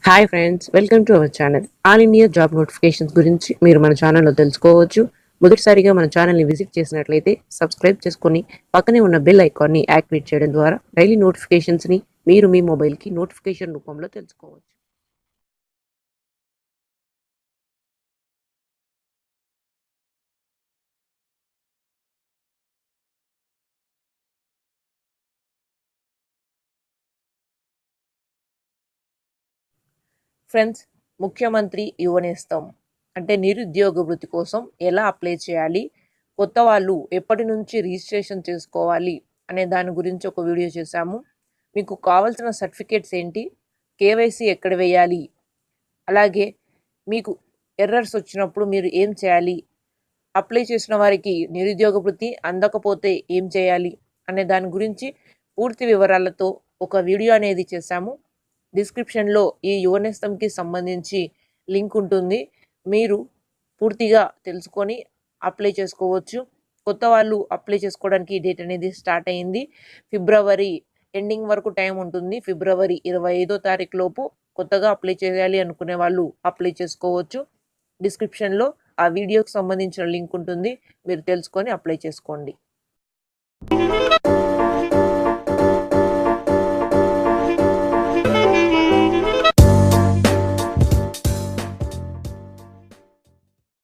Hi friends, welcome to our channel. All India job notifications గురించి మీరు మన ఛానల్లో తెలుసుకోవచ్చు. మొదటిసారిగా మన ఛానల్ని విజిట్ చేసినట్లయితే సబ్స్క్రైబ్ చేసుకొని పక్కనే ఉన్న బెల్ ఐకాన్ని యాక్టివేట్ చేయడం ద్వారా డైలీ నోటిఫికేషన్స్ని మీరు మీ మొబైల్కి నోటిఫికేషన్ రూపంలో తెలుసుకోవచ్చు. ఫ్రెండ్స్, ముఖ్యమంత్రి యువ నేస్తం అంటే నిరుద్యోగ వృత్తి కోసం ఎలా అప్లై చేయాలి, కొత్త వాళ్ళు ఎప్పటి నుంచి రిజిస్ట్రేషన్ చేసుకోవాలి అనే దాని గురించి ఒక వీడియో చేశాము. మీకు కావాల్సిన సర్టిఫికేట్స్ ఏంటి, కేవైసీ ఎక్కడ వేయాలి, అలాగే మీకు ఎర్రర్స్ వచ్చినప్పుడు మీరు ఏం చేయాలి, అప్లై చేసిన వారికి నిరుద్యోగ వృత్తి అందకపోతే ఏం చేయాలి అనే దాని గురించి పూర్తి వివరాలతో ఒక వీడియో అనేది చేశాము. డిస్క్రిప్షన్లో ఈ యువ నేస్తంకి సంబంధించి లింక్ ఉంటుంది. మీరు పూర్తిగా తెలుసుకొని అప్లై చేసుకోవచ్చు. కొత్త వాళ్ళు అప్లై చేసుకోవడానికి డేట్ అనేది స్టార్ట్ అయింది. ఫిబ్రవరి ఎండింగ్ వరకు టైం ఉంటుంది. ఫిబ్రవరి 25వ తారీఖు లోపు కొత్తగా అప్లై చేయాలి అనుకునే వాళ్ళు అప్లై చేసుకోవచ్చు. డిస్క్రిప్షన్లో ఆ వీడియోకి సంబంధించిన లింక్ ఉంటుంది. మీరు తెలుసుకొని అప్లై చేసుకోండి.